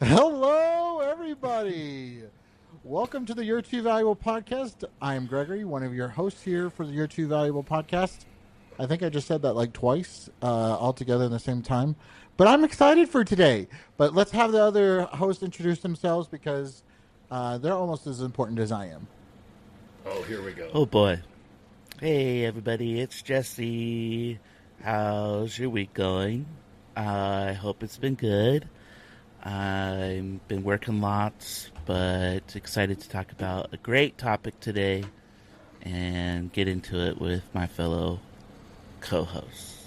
Hello, everybody. Welcome to the You're Too Valuable podcast. I'm Gregory, one of your hosts here for the You're Too Valuable podcast. I think I just said that like twice, all together in the same time. But I'm excited for today. But let's have the other hosts introduce themselves because they're almost as important as I am. Oh, here we go. Oh boy. Hey everybody, it's Jesse. How's your week going? I hope it's been good. I've been working lots, but excited to talk about a great topic today and get into it with my fellow co-hosts.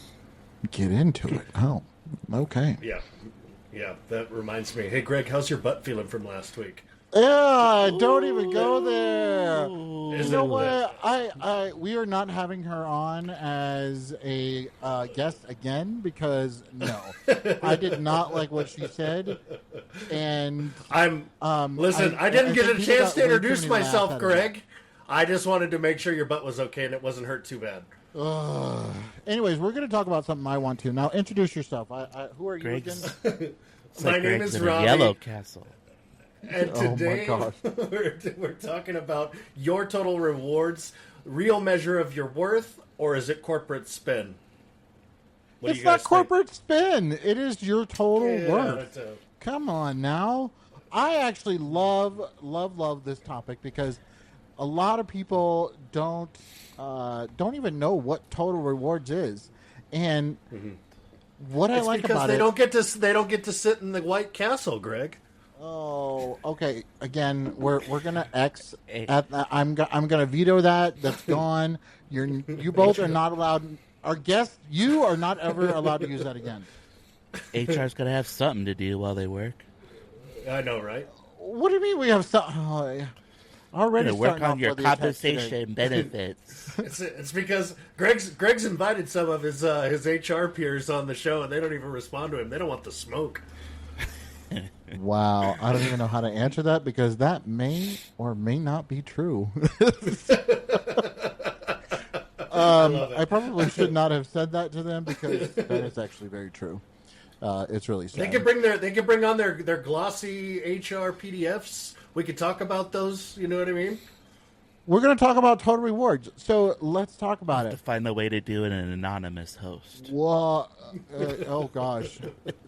Get into it. Oh, okay. Yeah, that reminds me. Hey, Greg, how's your butt feeling from last week? Yeah, don't even go there. Ooh. You know what? We are not having her on as a guest again because no, I did not like what she said, and Listen, I didn't get a think people chance got to way too introduce many laughs myself, out of Greg. I just wanted to make sure your butt was okay and it wasn't hurt too bad. Anyways, we're going to talk about something I want to now. Introduce yourself. Who are you Greg's, again? it's My like name Greg's is in a Robbie. Yellow Castle. And Oh my today gosh. we're talking about your total rewards, real measure of your worth, or is it corporate spin? What do It's you not guys corporate spin. It is your total think? worth. Yeah, Come on now. I actually love this topic because a lot of people don't even know what total rewards is, and what I it's like because about they it. don't get to sit in the White Castle, Greg. Oh, okay. Again, we're gonna X Hey. at that. I'm gonna veto that. That's gone. You both are not allowed. Our guests, you are not ever allowed to use that again. HR's got to have something to do while they work. I know, right? What do you mean we have some? Already To work starting on off your with the attacks today. compensation benefits. It's because Greg's invited some of his HR peers on the show, and they don't even respond to him. They don't want the smoke. Wow, I don't even know how to answer that because that may or may not be true. love it. I probably should not have said that to them because that is actually very true. It's really sad. They could bring on their glossy HR PDFs. We could talk about those. You know what I mean? We're going to talk about total rewards, so let's talk about To it. find the way to do it an anonymous host. Well, oh gosh,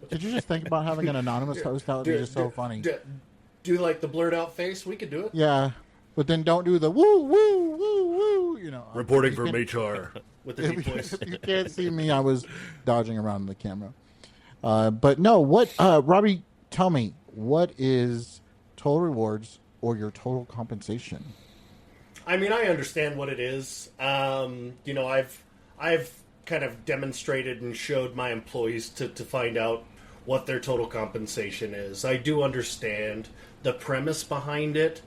did you just think about having an anonymous host? That would be just so funny. Do like the blurred out face. We could do it. Yeah, but then don't do the woo woo woo woo. You know, Reporting you from can- HR with the deep voice. If you can't see me, I was dodging around the camera. But no, Robbie, tell me, what is total rewards or your total compensation? I mean, I understand what it is. I've kind of demonstrated and showed my employees to find out what their total compensation is. I do understand the premise behind it.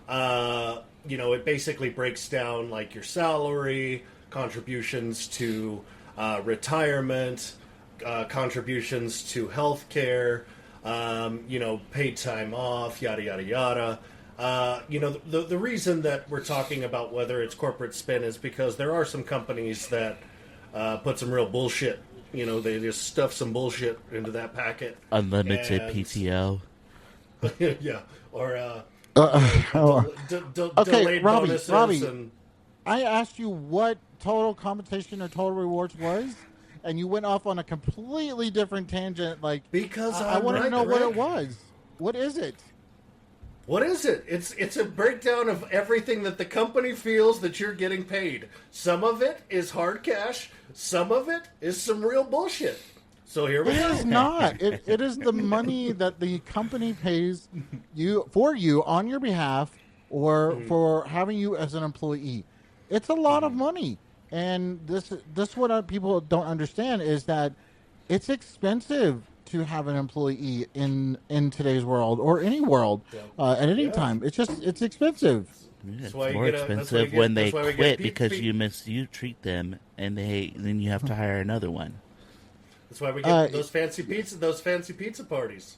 It basically breaks down like your salary, contributions to retirement, contributions to health care, paid time off, yada, yada, yada. The reason that we're talking about whether it's corporate spin is because there are some companies that put some real bullshit. They just stuff some bullshit into that packet. Unlimited And- PTO. yeah, or Okay, delayed Robbie, bonuses Robbie. and I asked you what total compensation or total rewards was, and you went off on a completely different tangent. Like, because I I'm want to right, know what it Greg. was. What is it? What is it? It's a breakdown of everything that the company feels that you're getting paid. Some of it is hard cash. Some of it is some real bullshit. So here we It go. is not. It is the money that the company pays you on your behalf or for having you as an employee. It's a lot of money, and this what people don't understand is that it's expensive to have an employee in today's world or any world at any time. It's expensive. Yeah, it's why you more get a- that's why you expensive get- when they that's why we get quit P- because P- you treat them and then you have to hire another one. That's why we get those fancy pizza parties.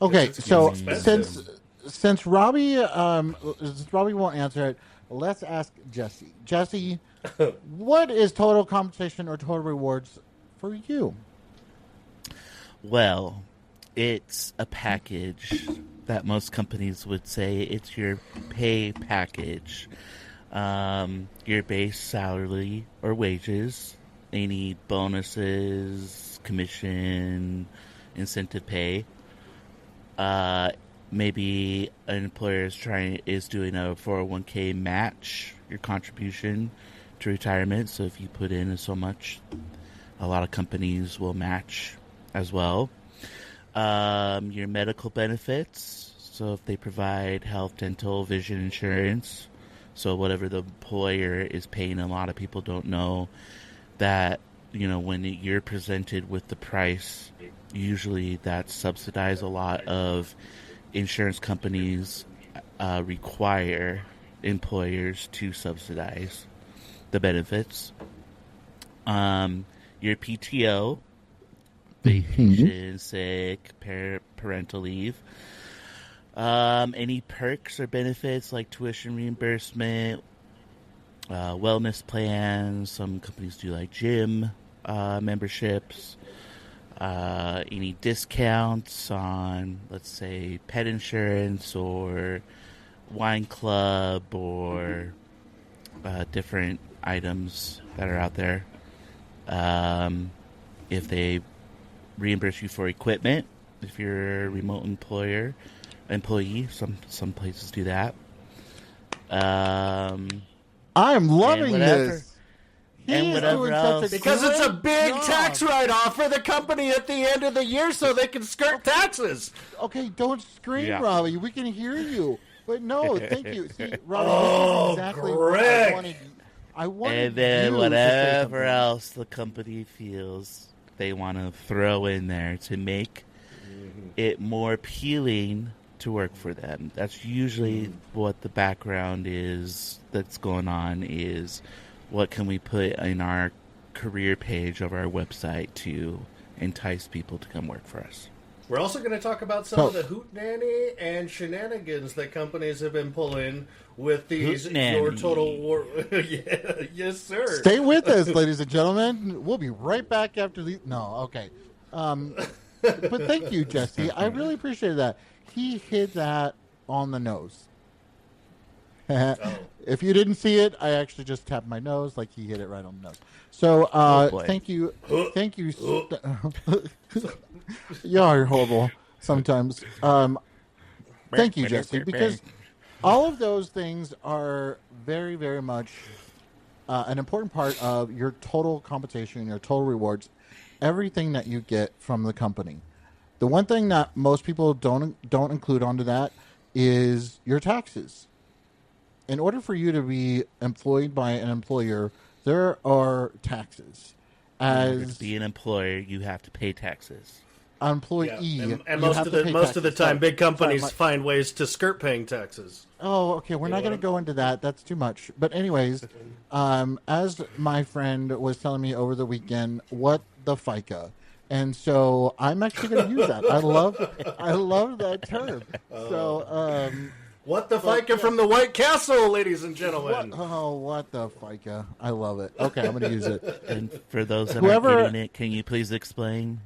Okay, It's so expensive. since Robbie won't answer it, let's ask Jesse. Jesse, what is total compensation or total rewards for you? Well, It's a package that most companies would say it's your pay package. Your base salary or wages, any bonuses, commission, incentive pay. Maybe an employer is doing a 401k match your contribution to retirement. So if you put in so much, a lot of companies will match as well. Your medical benefits. So if they provide health, dental, vision insurance, so whatever the employer is paying, a lot of people don't know that, when you're presented with the price, usually that's subsidized. A lot of insurance companies require employers to subsidize the benefits. Your PTO, vacation, sick, parental leave. Any perks or benefits like tuition reimbursement, wellness plans. Some companies do like gym memberships. Any discounts on, let's say, pet insurance or wine club or different items that are out there. If they reimburse you for equipment, if you're a remote employee, some places do that. I am loving this. And whatever else. Because it's a big tax write-off for the company at the end of the year so they can skirt taxes. Okay, don't scream, Robbie. We can hear you. But no, thank you. See, Robbie, this is exactly Greg. what I wanted And then you whatever else the company feels they want to throw in there to make it more appealing to work for them. That's usually what the background is that's going on, is what can we put in our career page of our website to entice people to come work for us. We're also going to talk about some of the hootenanny and shenanigans that companies have been pulling with these Your Total War. Yeah, yes, sir. Stay with us, ladies and gentlemen. We'll be right back after the... No, okay. But thank you, Jesse. I really appreciate that. He hit that on the nose. If you didn't see it, I actually just tapped my nose like he hit it right on the nose. So, thank you. Thank you. You're horrible sometimes. Thank you, Jesse, because all of those things are very, very much an important part of your total compensation, your total rewards, everything that you get from the company. The one thing that most people don't include onto that is your taxes. In order for you to be employed by an employer, there are taxes. To be an employer, you have to pay taxes. An employee, and most of the time, big companies find ways to skirt paying taxes. Oh, okay. We're not going to go into that. That's too much. But anyways, as my friend was telling me over the weekend, what the FICA. And so I'm actually going to use that. I love that term. So, what the FICA from the White Castle, ladies and gentlemen. What the FICA. I love it. Okay, I'm going to use it. And for those that aren't getting it, can you please explain?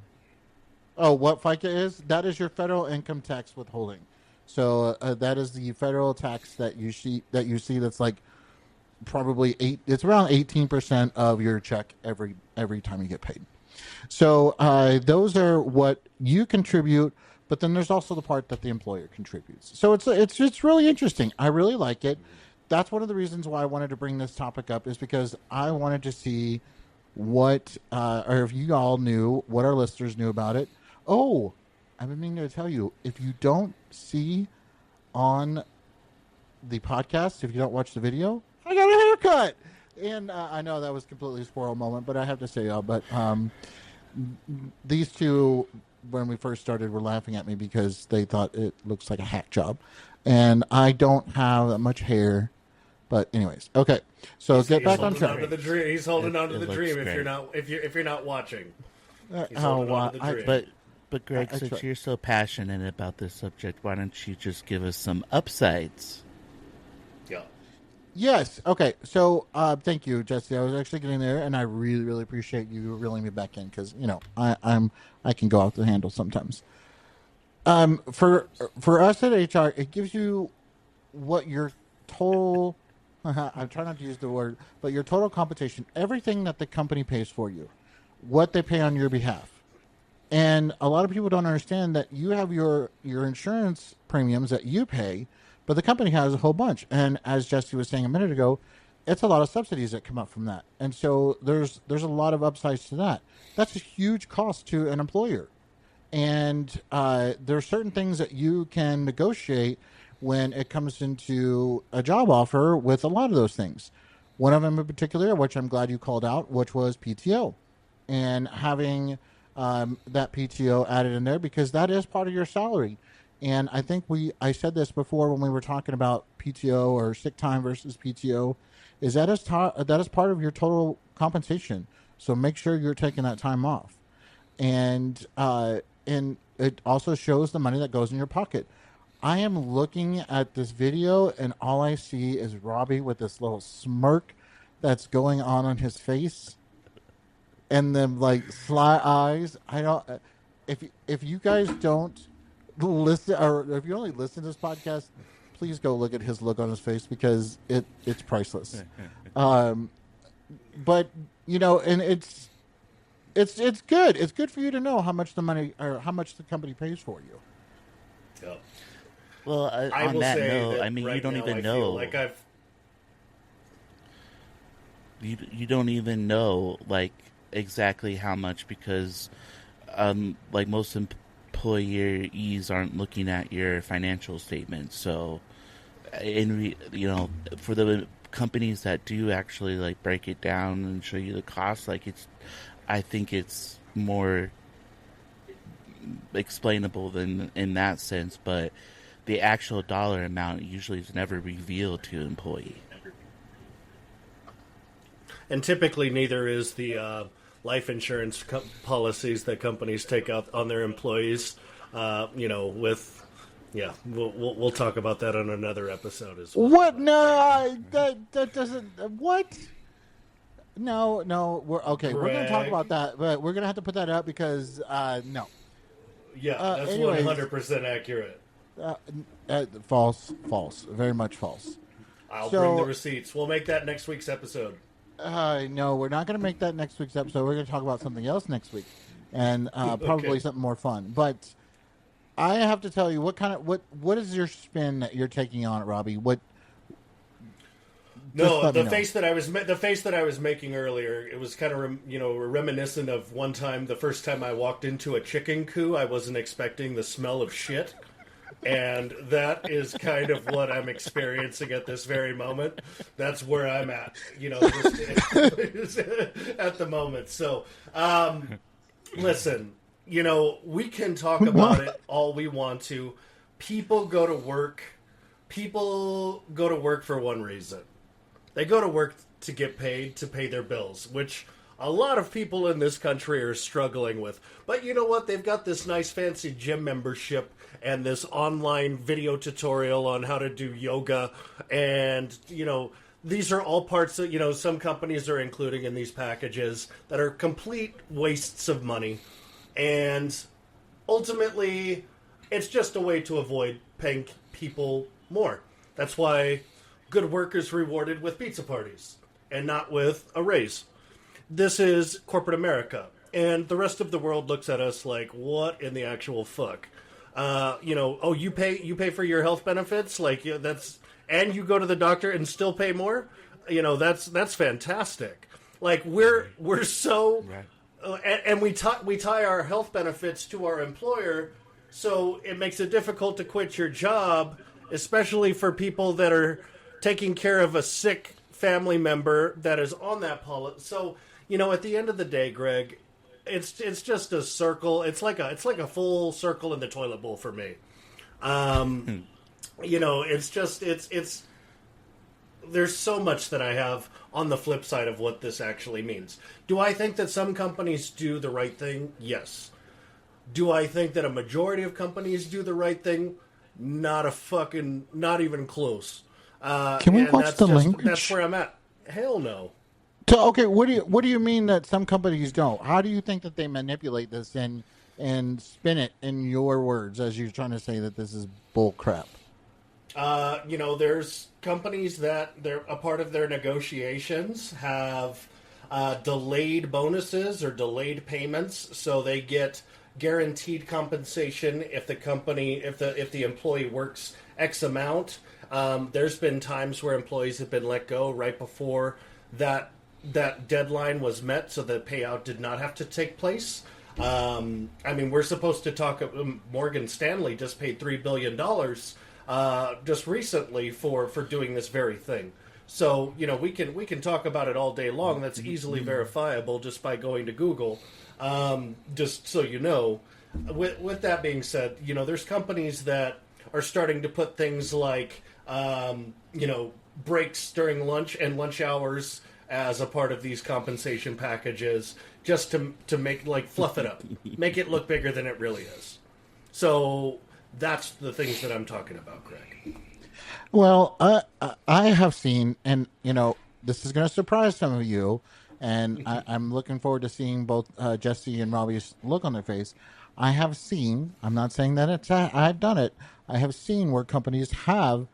Oh, what FICA is? That is your federal income tax withholding. So that is the federal tax that you see that's like probably it's around 18% of your check every time you get paid. So those are what you contribute, but then there's also the part that the employer contributes. So it's just really interesting. I really like it. That's one of the reasons why I wanted to bring this topic up, is because I wanted to see what, or if you all knew, what our listeners knew about it. Oh, I've been meaning to tell you, if you don't see on the podcast, if you don't watch the video, I got a haircut. And I know that was completely a squirrel moment, but I have to say, these two, when we first started, were laughing at me because they thought it looks like a hack job. And I don't have that much hair. But anyways, okay. So get back on track. He's holding on to the dream. If you're not watching. He's holding on to the dream. But Greg, since you're so passionate about this subject, why don't you just give us some upsides? Yeah. Yes. Okay. So thank you, Jesse. I was actually getting there, and I really, really appreciate you reeling me back in because I can go off the handle sometimes. For us at HR, it gives you what your total. I'm trying not to use the word, but your total compensation, everything that the company pays for you, what they pay on your behalf. And a lot of people don't understand that you have your insurance premiums that you pay, but the company has a whole bunch. And as Jesse was saying a minute ago, it's a lot of subsidies that come up from that. And so there's a lot of upsides to that. That's a huge cost to an employer. And there are certain things that you can negotiate when it comes into a job offer with a lot of those things. One of them in particular, which I'm glad you called out, which was PTO, and having that PTO added in there because that is part of your salary. And I think I said this before when we were talking about PTO or sick time versus PTO, is that is part of your total compensation. So make sure you're taking that time off, and it also shows the money that goes in your pocket. I am looking at this video, and all I see is Robbie with this little smirk that's going on his face, and then like sly eyes. I don't. If you guys don't listen, or if you only listen to this podcast, please go look at his look on his face because it's priceless. But and it's good. It's good for you to know how much the money or how much the company pays for you. Yeah. Well, I on will that say note, that I mean, right you don't now even I know. feel like I've You don't even know like exactly how much because like most employees aren't looking at your financial statements. So for the companies that do actually like break it down and show you the cost, like I think it's more explainable than in that sense, but the actual dollar amount usually is never revealed to an employee. And typically, neither is the life insurance policies that companies take out on their employees. We'll talk about that on another episode as well. What? No, that doesn't. What? No. We're okay. We're going to talk about that, but we're going to have to put that up because no. Yeah, that's anyways, 100% accurate. False. Very much false. I'll bring the receipts. We'll make that next week's episode. No, we're not going to make that next week's episode. We're going to talk about something else next week, and probably something more fun. But I have to tell you, what is your spin that you're taking on it, Robbie? What? No, the face that I was making earlier, it was kind of reminiscent of one time, the first time I walked into a chicken coop, I wasn't expecting the smell of shit. And that is kind of what I'm experiencing at this very moment. That's where I'm at, just at the moment. So, listen, we can talk about it all we want to. People go to work. People go to work for one reason. They go to work to get paid, to pay their bills, which a lot of people in this country are struggling with. But you know what? They've got this nice fancy gym membership and this online video tutorial on how to do yoga. And, these are all parts that, some companies are including in these packages that are complete wastes of money. And ultimately, it's just a way to avoid paying people more. That's why good work is rewarded with pizza parties and not with a raise. This is corporate America, and the rest of the world looks at us like, what in the actual fuck? You pay for your health benefits, and you go to the doctor and still pay more? That's fantastic. Like we're so, right. And we tie our health benefits to our employer, so it makes it difficult to quit your job, especially for people that are taking care of a sick family member that is on that policy. So, at the end of the day, Greg, it's just a circle. It's like a full circle in the toilet bowl for me. It's there's so much that I have on the flip side of what this actually means. Do I think that some companies do the right thing? Yes. Do I think that a majority of companies do the right thing? Not even close. Can we watch the language? That's where I'm at. Hell no. So, okay, what do you mean that some companies don't? How do you think that they manipulate this and and spin it in your words as you're trying to say that this is bull crap. There's companies that they're a part of their negotiations have delayed bonuses or delayed payments, so they get guaranteed compensation if the employee works X amount. There's been times where employees have been let go right before that deadline was met, so the payout did not have to take place. We're supposed to talk. Morgan Stanley just paid $3 billion just recently for doing this very thing. So we can talk about it all day long. That's easily verifiable just by going to Google. Just so you know. With that being said, there's companies that are starting to put things like breaks during lunch and lunch hours as a part of these compensation packages, just to make, like, fluff it up, make it look bigger than it really is. So that's the things that I'm talking about, Greg. Well, I have seen, and this is going to surprise some of you, and I'm looking forward to seeing both Jesse and Robbie's look on their face. I have seen. I'm not saying that I've done it. I have seen where companies have,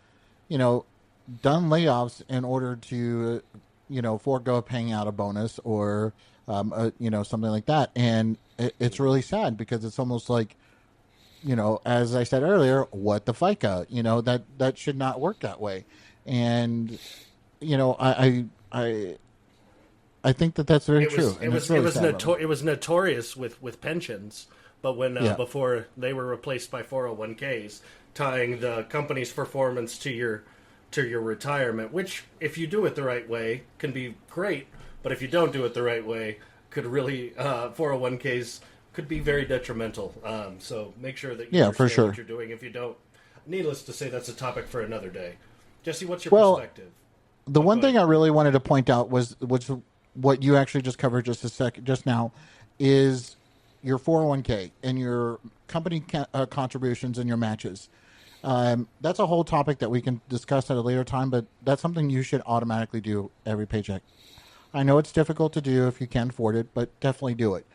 done layoffs in order to, forego paying out a bonus or, something like that, and it's really sad because it's almost like, as I said earlier, what the FICA, that should not work that way. And, I think that that's very true. It was notorious with pensions, but when before they were replaced by 401ks, tying the company's performance to your retirement, which, if you do it the right way, can be great, but if you don't do it the right way, could really 401ks could be very detrimental. So make sure that you understand what you're doing. If you don't, needless to say, that's a topic for another day. Jesse, what's your perspective? The one thing I really wanted to point out was what you actually just covered just now, is your 401k and your company contributions and your matches. That's a whole topic that we can discuss at a later time, but that's something you should automatically do every paycheck. I know it's difficult to do if you can't afford it, but definitely do it.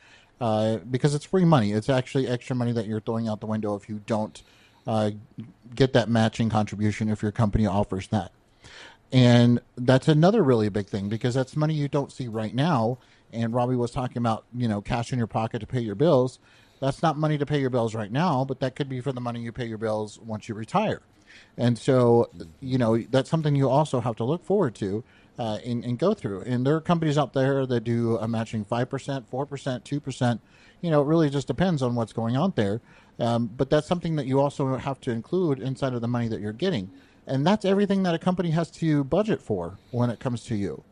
Because it's free money. It's actually extra money that you're throwing out the window if you don't get that matching contribution if your company offers that. And that's another really big thing because that's money you don't see right now. And Robbie was talking about, cash in your pocket to pay your bills. That's not money to pay your bills right now, but that could be for the money you pay your bills once you retire. And so, that's something you also have to look forward to and go through. And there are companies out there that do a matching 5%, 4%, 2%. It really just depends on what's going on there. But that's something that you also have to include inside of the money that you're getting. And that's everything that a company has to budget for when it comes to you.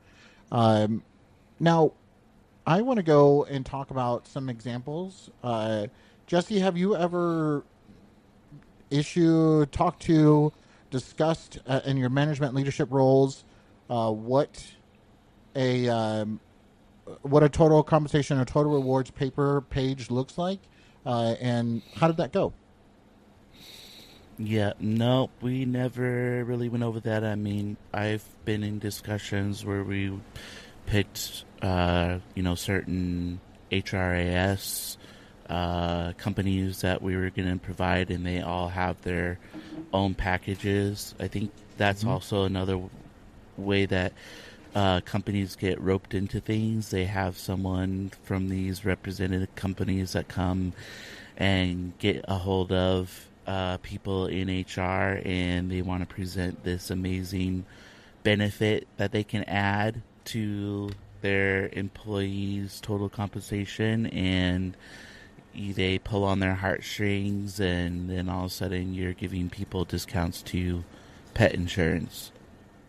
Now, I want to go and talk about some examples. Jesse, have you ever talked to, discussed in your management leadership roles what a total compensation or total rewards paper page looks like, and how did that go? Yeah, no, we never really went over that. I mean, I've been in discussions where we picked, certain HRIS companies that we were going to provide, and they all have their own packages. I think that's also another way that companies get roped into things. They have someone from these representative companies that come and get a hold of people in HR, and they want to present this amazing benefit that they can add to their employees' total compensation, and they pull on their heartstrings, and then all of a sudden you're giving people discounts to pet insurance.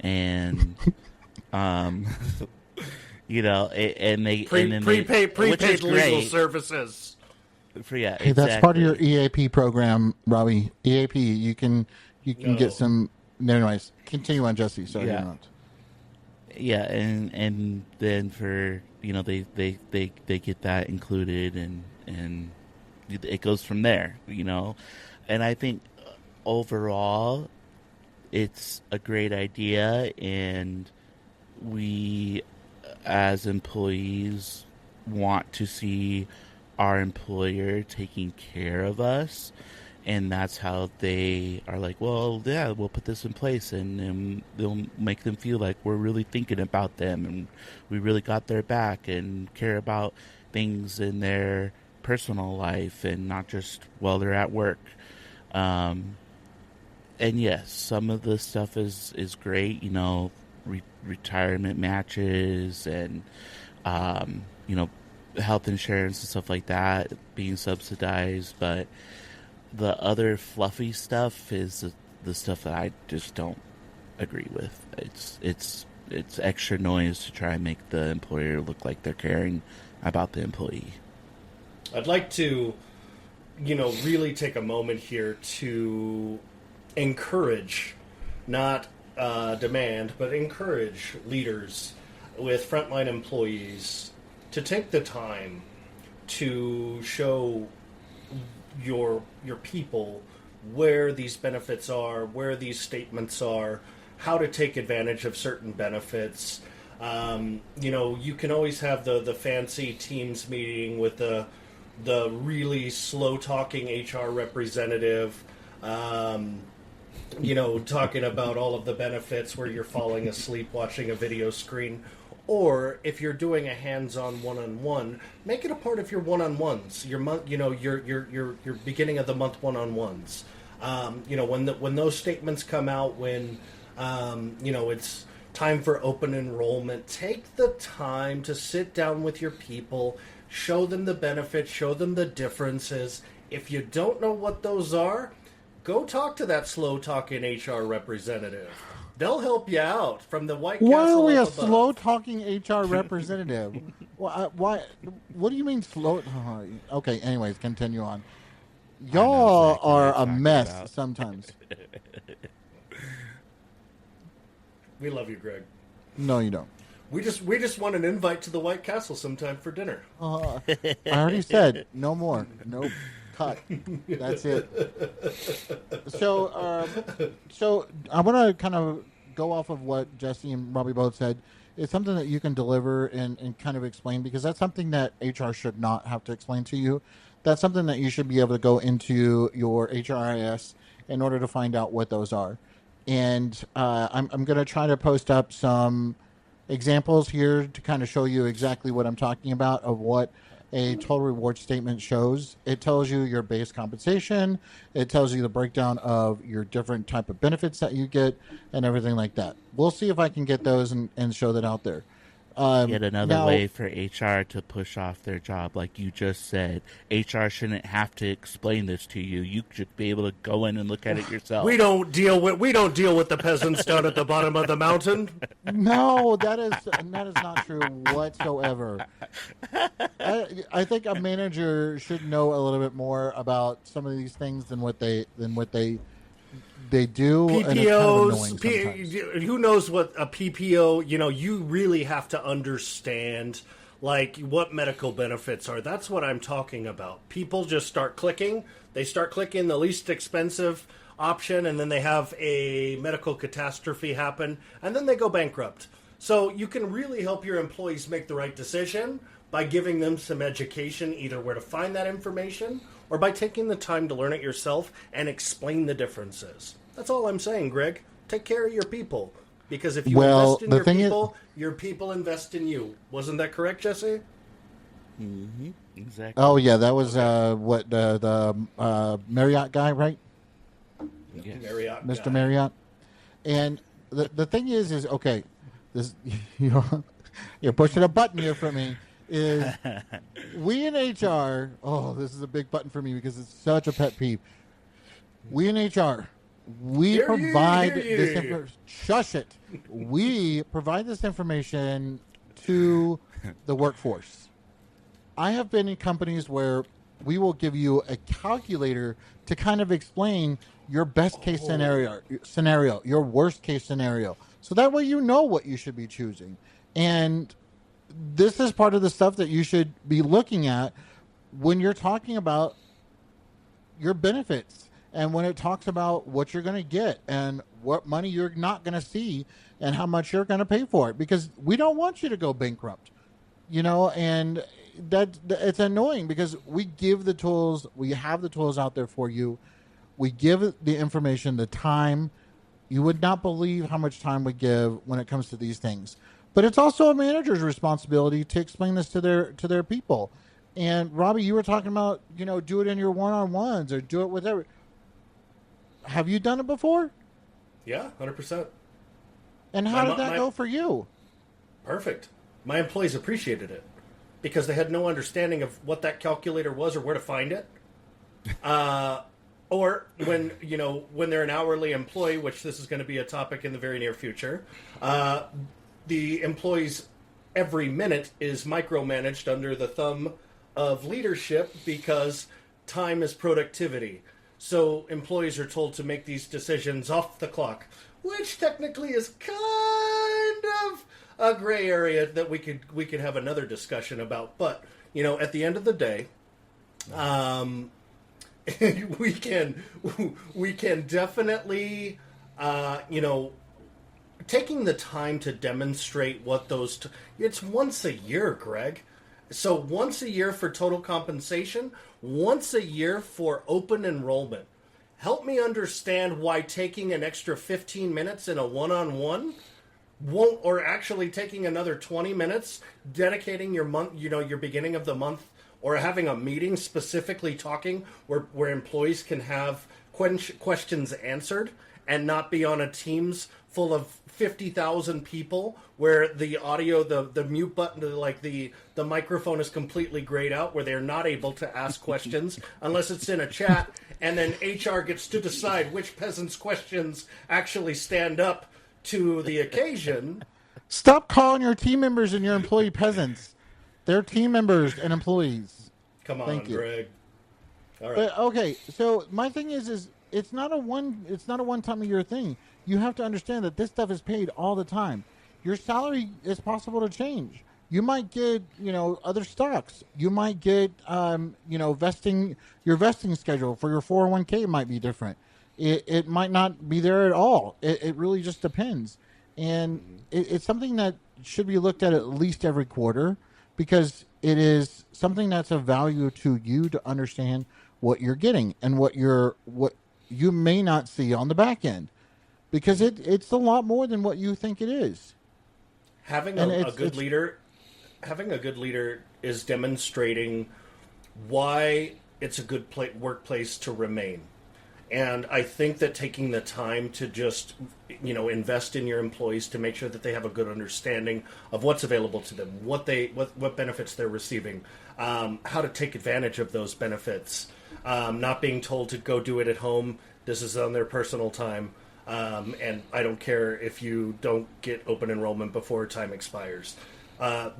And and they prepaid legal services. Hey, that's part of your EAP program, Robbie. EAP, you can get some. Anyways, continue on, Jesse. Sorry, yeah, and then for they get that included, and it goes from there, and I think overall it's a great idea, and we as employees want to see our employer taking care of us, and that's how they are like, well, yeah, we'll put this in place, and they'll make them feel like we're really thinking about them, and we really got their back, and care about things in their personal life, and not just while they're at work. And yes, some of the stuff is great, retirement matches and health insurance and stuff like that being subsidized, but the other fluffy stuff is the stuff that I just don't agree with. It's extra noise to try and make the employer look like they're caring about the employee. I'd like to, really take a moment here to encourage, not demand, but encourage leaders with frontline employees to take the time to show your people where these benefits are, where these statements are, how to take advantage of certain benefits. You can always have the fancy Teams meeting with the really slow talking HR representative, talking about all of the benefits where you're falling asleep watching a video screen. Or if you're doing a hands-on one-on-one, make it a part of your one-on-ones. Your month, your beginning of the month one-on-ones. When those statements come out, when it's time for open enrollment, take the time to sit down with your people, show them the benefits, show them the differences. If you don't know what those are, go talk to that slow-talking HR representative. They'll help you out from the White Castle. Why are we a above. slow-talking HR representative? Why? What do you mean slow? Okay. Anyways, continue on. Y'all are a mess about. sometimes. We love you, Greg. No, you don't. We just want an invite to the White Castle sometime for dinner. I already said no more. Nope. Cut. That's it. So I want to kind of go off of what Jesse and Robbie both said. It's something that you can deliver and kind of explain, because that's something that HR should not have to explain to you. That's something that you should be able to go into your HRIS in order to find out what those are. And I'm going to try to post up some examples here to kind of show you exactly what I'm talking about of what a total reward statement shows. It tells you your base compensation. It tells you the breakdown of your different type of benefits that you get and everything like that. We'll see if I can get those and show that out there. Yet another way for HR to push off their job. Like you just said, HR shouldn't have to explain this to you. You should be able to go in and look at it yourself. We don't deal with the peasants down at the bottom of the mountain. No, that is not true whatsoever. I think a manager should know a little bit more about some of these things than what they do. PPOs, who knows what a PPO, you really have to understand, like, what medical benefits are. That's what I'm talking about. People just start clicking. They start clicking the least expensive option, and then they have a medical catastrophe happen, and then they go bankrupt. So you can really help your employees make the right decision by giving them some education, either where to find that information or by taking the time to learn it yourself and explain the differences. That's all I'm saying, Greg. Take care of your people. Because if you invest in your people invest in you. Wasn't that correct, Jesse? Mm-hmm. Exactly. Oh, yeah, that was the Marriott guy, right? Yes. Marriott Mr. guy. Marriott. And the thing is okay, this you're pushing a button here for me. Is we in HR, this is a big button for me because it's such a pet peeve. We in HR, we provide this information. Shush it. We provide this information to the workforce. I have been in companies where we will give you a calculator to kind of explain your best case scenario, your worst case scenario. So that way you know what you should be choosing. And this is part of the stuff that you should be looking at when you're talking about your benefits and when it talks about what you're going to get and what money you're not going to see and how much you're going to pay for it, because we don't want you to go bankrupt, and it's annoying because we give the tools, we have the tools out there for you. We give the information, the time. You would not believe how much time we give when it comes to these things. But it's also a manager's responsibility to explain this to their people. And Robbie, you were talking about, do it in your one-on-ones or do it with every. Have you done it before? Yeah, 100%. And how did that go for you? Perfect. My employees appreciated it because they had no understanding of what that calculator was or where to find it. Or when they're an hourly employee, which this is going to be a topic in the very near future, the employees every minute is micromanaged under the thumb of leadership because time is productivity. So employees are told to make these decisions off the clock, which technically is kind of a gray area that we could have another discussion about. But at the end of the day, we can definitely taking the time to demonstrate what those it's once a year, Greg. So once a year for total compensation, once a year for open enrollment. Help me understand why taking an extra 15 minutes in a one-on-one won't, or actually taking another 20 minutes, dedicating your month, your beginning of the month, or having a meeting specifically talking where employees can have questions answered and not be on a Teams full of 50,000 people where the audio, the mute button, the microphone is completely grayed out, where they're not able to ask questions unless it's in a chat, and then HR gets to decide which peasants' questions actually stand up to the occasion. Stop calling your team members and your employee peasants. They're team members and employees. Come on, Greg. All right. But, okay, so my thing is it's not a one time a year thing. You have to understand that this stuff is paid all the time. Your salary is possible to change. You might get, other stocks. You might get, vesting. Your vesting schedule for your 401k might be different. It might not be there at all. It really just depends. And it's something that should be looked at least every quarter, because it is something that's of value to you to understand what you're getting and what you may not see on the back end, because it's a lot more than what you think it is. Having a good leader is demonstrating why it's a good workplace to remain. And I think that taking the time to just, invest in your employees to make sure that they have a good understanding of what's available to them, what benefits they're receiving, how to take advantage of those benefits, not being told to go do it at home. This is on their personal time. And I don't care if you don't get open enrollment before time expires.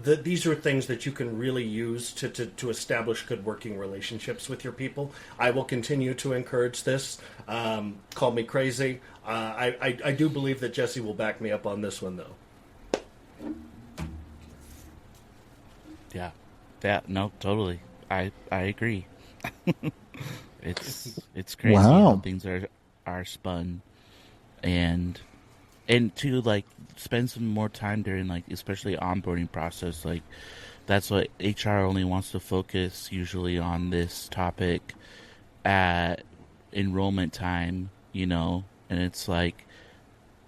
These are things that you can really use to establish good working relationships with your people. I will continue to encourage this. Call me crazy. I do believe that Jesse will back me up on this one, though. Yeah, no, totally. I agree. It's crazy how things are spun, and to spend some more time during especially onboarding process. That's what HR only wants to focus usually on this topic at enrollment time, and it's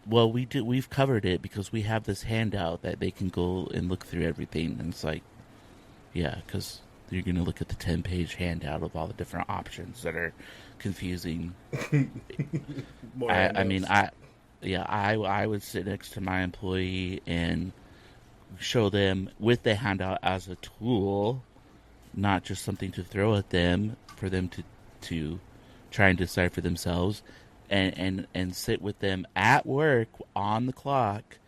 well, we've covered it because we have this handout that they can go and look through everything, and it's yeah, because you're going to look at the 10-page handout of all the different options that are confusing. I would sit next to my employee and show them with the handout as a tool, not just something to throw at them for them to try and decide for themselves, and sit with them at work on the clock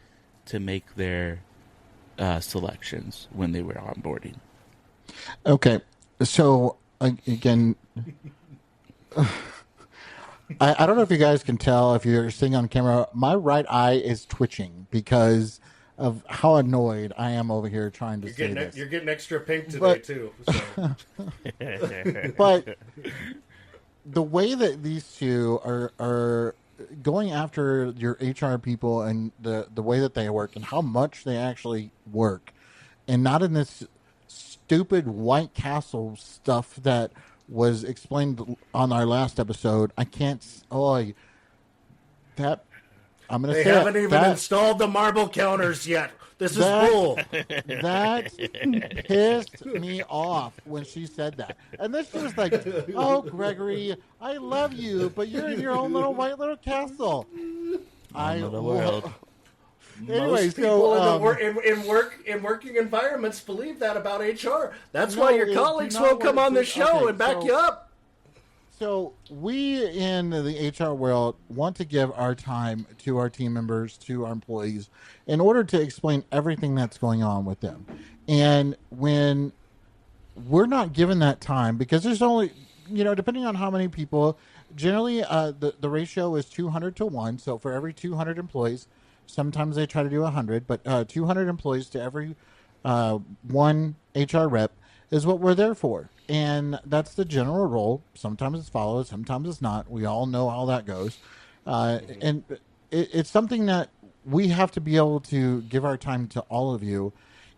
to make their selections when they were onboarding. Okay, so again, I don't know if you guys can tell if you're sitting on camera. My right eye is twitching because of how annoyed I am over here trying to say this. You're getting extra pink today, too. So. But the way that these two are going after your HR people and the way that they work and how much they actually work, and not in this stupid White Castle stuff that was explained on our last episode. I can't. Oh, that I'm going to They say haven't it, even that, installed the marble counters yet. This is That- bull. That pissed me off when she said that. And then she was like, "Oh, Gregory, I love you, but you're in your own little white little castle." of the world. Anyway, Most people so in working environments believe that about HR. That's No, why your it's colleagues not won't what come it on the is. show Okay, and back so- you up. So we in the HR world want to give our time to our team members, to our employees, in order to explain everything that's going on with them. And when we're not given that time, because there's only, depending on how many people, generally the ratio is 200 to 1. So for every 200 employees, sometimes they try to do 100, but 200 employees to every one HR rep is what we're there for. And that's the general role. Sometimes it's followed, sometimes it's not. We all know how that goes. And it's something that we have to be able to give our time to all of you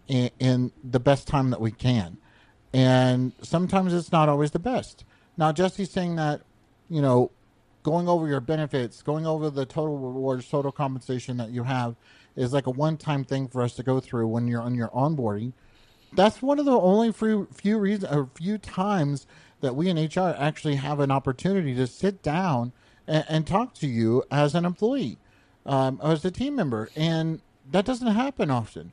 in the best time that we can. And sometimes it's not always the best. Now, Jesse's saying that, going over your benefits, going over the total rewards, total compensation that you have is like a one-time thing for us to go through when you're on your onboarding. That's one of the only few times that we in HR actually have an opportunity to sit down and talk to you as an employee, as a team member, and that doesn't happen often.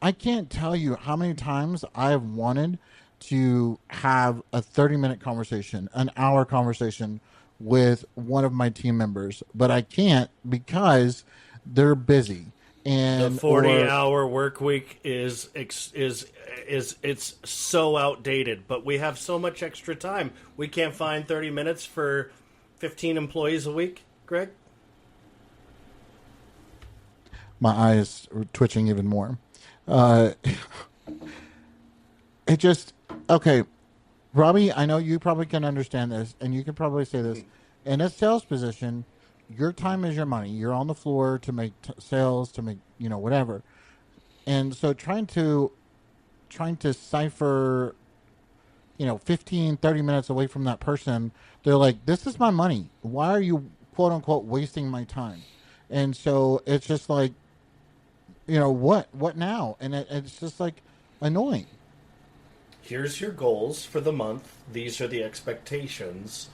I can't tell you how many times I've wanted to have a 30-minute conversation, an hour conversation with one of my team members, but I can't because they're busy. And The 40-hour work week is it's so outdated, but we have so much extra time. We can't find 30 minutes for 15 employees a week, Greg? my eyes are twitching even more. It just, okay, Robbie, I know you probably can understand this, and you can probably say this. In a sales position, your time is your money. You're on the floor to make sales, to make, whatever. And so trying to cipher, 15, 30 minutes away from that person, they're like, this is my money. Why are you, quote unquote, wasting my time? And so it's just like, what now? And it's just like annoying. Here's your goals for the month. These are the expectations.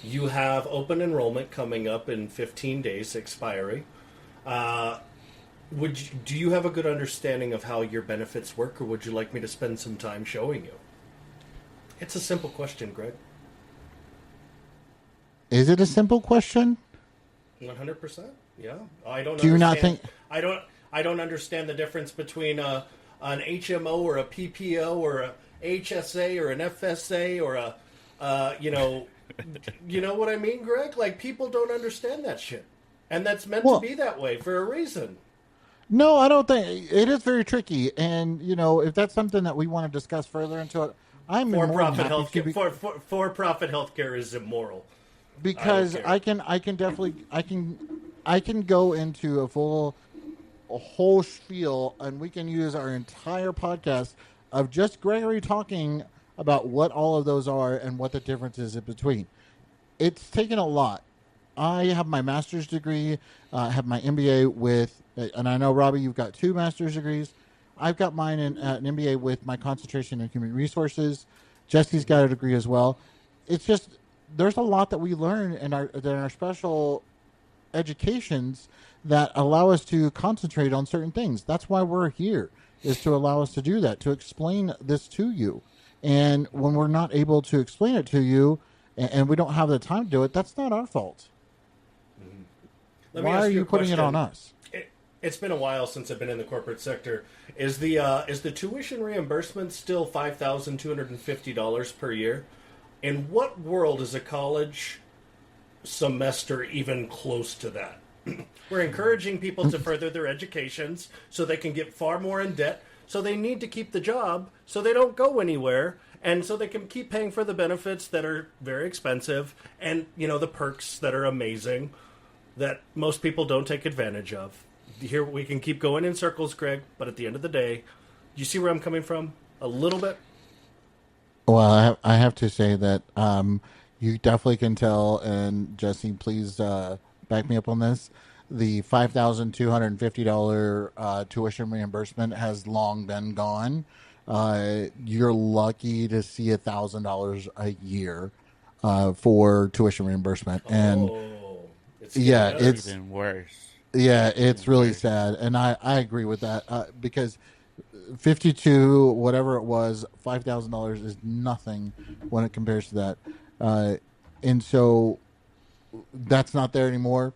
You have open enrollment coming up in 15 days, expiry. Do you have a good understanding of how your benefits work, or would you like me to spend some time showing you? It's a simple question, Greg. Is it a simple question? 100%. Yeah. I don't. Do you not understand- think- I don't understand the difference between an HMO or a PPO or a HSA or an FSA or you know what I mean, Greg? Like, people don't understand that shit, and that's meant to be that way for a reason. No, I don't think it is very tricky. And if that's something that we want to discuss further into it, I'm more than For-profit happy to healthcare. For-profit healthcare is immoral. because I don't I can definitely I can go into a whole spiel, and we can use our entire podcast of just Gregory talking about what all of those are and what the difference is in between. It's taken a lot. I have my master's degree, have my MBA with, and I know, Robbie, you've got 2 master's degrees. I've got mine in an MBA with my concentration in human resources. Jesse's got a degree as well. It's just, there's a lot that we learn in our special educations that allow us to concentrate on certain things. That's why we're here, is to allow us to do that, to explain this to you. And when we're not able to explain it to you, and we don't have the time to do it, that's not our fault. Let me Why ask are you a putting it question. on us? It's been a while since I've been in the corporate sector. Is the tuition reimbursement still $5,250 per year? In what world is a college semester even close to that? We're encouraging people to further their educations so they can get far more in debt. So they need to keep the job so they don't go anywhere, and so they can keep paying for the benefits that are very expensive and the perks that are amazing that most people don't take advantage of. Here we can keep going in circles, Greg, but at the end of the day, you see where I'm coming from? A little bit? Well, I have to say that you definitely can tell, and Jesse, please back me up on this. The $5,250 tuition reimbursement has long been gone. You're lucky to see $1,000 a year for tuition reimbursement, and Oh, it's getting yeah, better. it's Even worse. it's Even really worse. sad, and I agree with that because 52 whatever it was $5,000 is nothing when it compares to that, uh, and so that's not there anymore.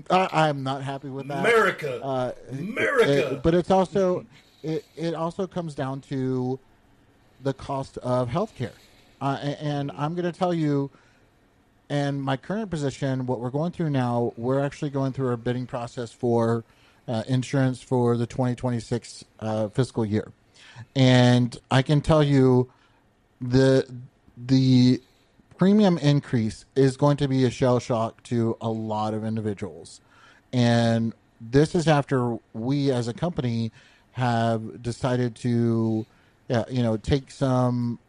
I'm not happy with that. America, uh, America. but it's also it also comes down to the cost of healthcare, and I'm going to tell you, and my current position, what we're going through now, we're actually going through our bidding process for insurance for the 2026 fiscal year. And I can tell you the the premium increase is going to be a shell shock to a lot of individuals. And this is after we as a company have decided to take some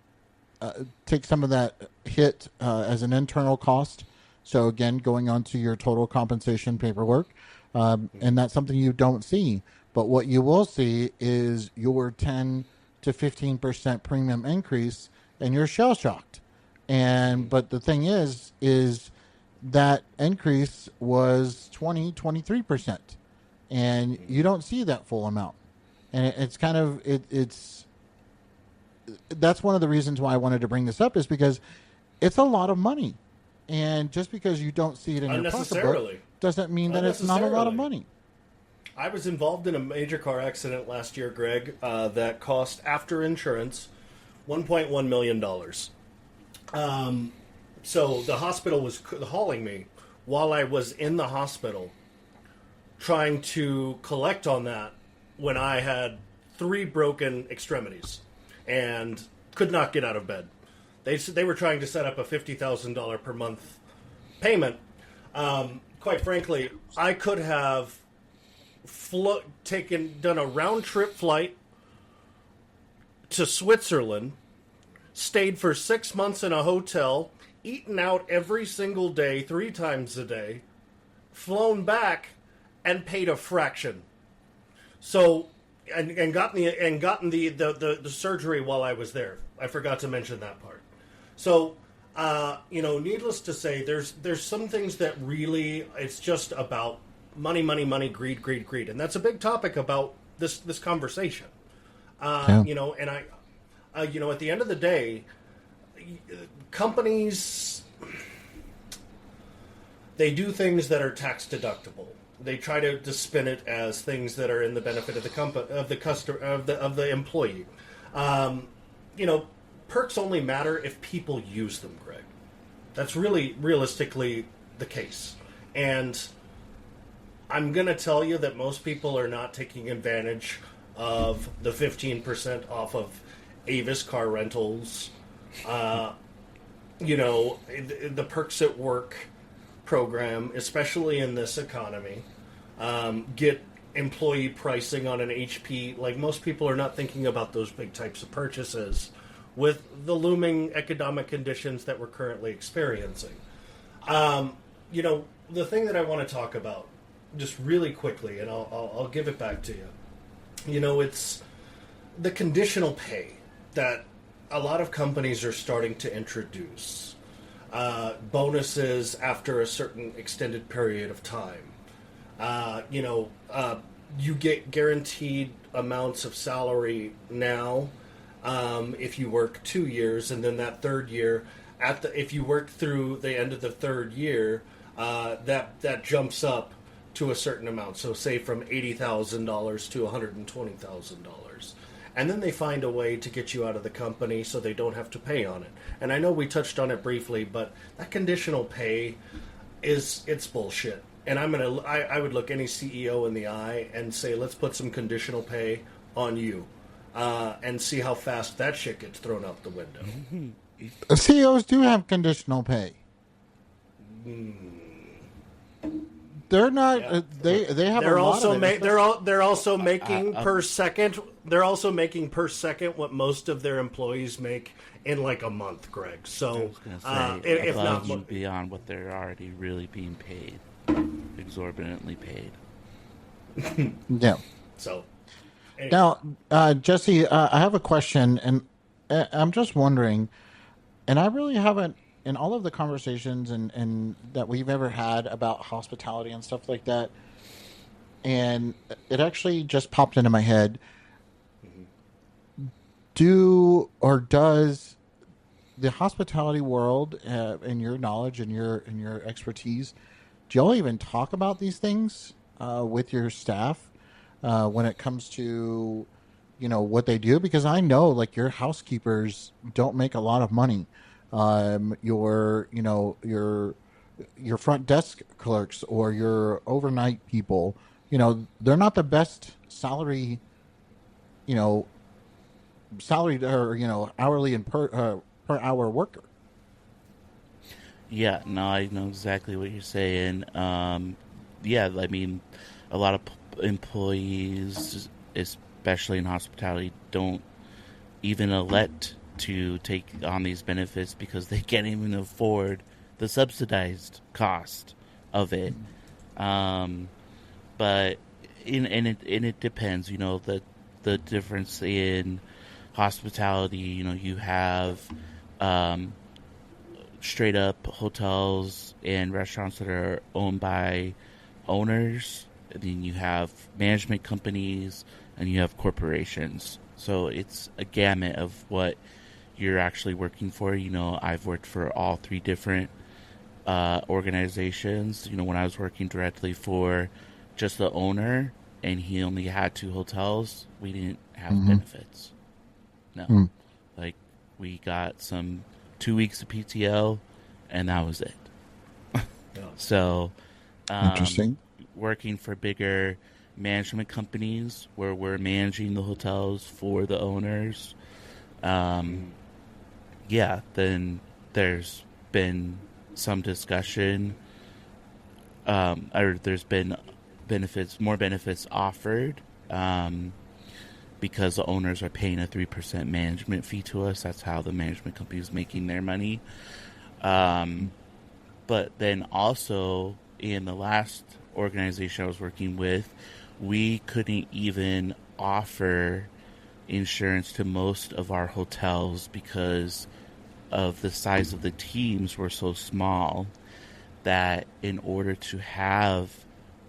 of that hit as an internal cost. So again, going on to your total compensation paperwork, and that's something you don't see. But what you will see is your 10 to 15% premium increase, and you're shell shocked. And but the thing is that increase was 23%, and you don't see that full amount. And it's kind of it's that's one of the reasons why I wanted to bring this up is because it's a lot of money. And just because you don't see it in your pocketbook Unnecessarily. doesn't mean that it's not a lot of Unnecessarily. money. I was involved in a major car accident last year, Greg, that cost, after insurance, $1.1 million. So the hospital was hauling me while I was in the hospital, trying to collect on that when I had 3 broken extremities and could not get out of bed. They were trying to set up a $50,000 per month payment. Quite frankly, I could have done a round trip flight to Switzerland, stayed for 6 months in a hotel, eaten out every single day, 3 times a day, flown back, and paid a fraction. So, and gotten the surgery while I was there. I forgot to mention that part. So, needless to say, there's some things that really, it's just about money, money, money, greed, greed, greed, and that's a big topic about this conversation. Yeah. And at the end of the day, companies, they do things that are tax deductible. They try to spin it as things that are in the benefit of the customer, of the employee. Perks only matter if people use them, Greg. That's really realistically the case. And I'm going to tell you that most people are not taking advantage of the 15% off of Avis car rentals, the Perks at Work program, especially in this economy. Get employee pricing on an HP. Like, most people are not thinking about those big types of purchases with the looming economic conditions that we're currently experiencing. The thing that I want to talk about just really quickly, and I'll give it back to you. It's the conditional pay that a lot of companies are starting to introduce. Bonuses after a certain extended period of time. You get guaranteed amounts of salary now if you work 2 years, and then that third year, if you work through the end of the third year, that jumps up to a certain amount. So say from $80,000 to $120,000. And then they find a way to get you out of the company so they don't have to pay on it. And I know we touched on it briefly, but that conditional pay it's bullshit. And I would look any CEO in the eye and say, let's put some conditional pay on you, and see how fast that shit gets thrown out the window. CEOs do have conditional pay. They're not. Yeah. They have They're a lot also of it. they're also making per second they're also making per second what most of their employees make in like a month, Greg. I So, was going to say, if not above and beyond what they're already really being paid, exorbitantly paid. Yeah. so. Anyway. Now, Jesse, I have a question, and I'm just wondering, and I really haven't, in all of the conversations and that we've ever had about hospitality and stuff like that, and it actually just popped into my head. Does the hospitality world, in your knowledge and your expertise, do y'all even talk about these things with your staff when it comes to what they do? Because I know like your housekeepers don't make a lot of money. Your front desk clerks or your overnight people, they're not the best you know salaried or hourly and per hour worker. Yeah, no, I know exactly what you're saying. Yeah, I mean, a lot of employees, especially in hospitality, don't even elect to take on these benefits because they can't even afford the subsidized cost of it. But it depends. The difference in hospitality. You have straight up hotels and restaurants that are owned by owners. And then you have management companies and you have corporations. So it's a gamut of what you're actually working for. I've worked for all three different organizations. When I was working directly for just the owner and he only had 2 hotels, we didn't have benefits. No. Like, we got some 2 weeks of PTO and that was it. Yeah. So, Interesting. Working for bigger management companies where we're managing the hotels for the owners, then there's been some discussion, or there's been more benefits offered, because the owners are paying a 3% management fee to us. That's how the management company is making their money. But then also in the last organization I was working with, we couldn't even offer insurance to most of our hotels because of the size of the teams were so small that in order to have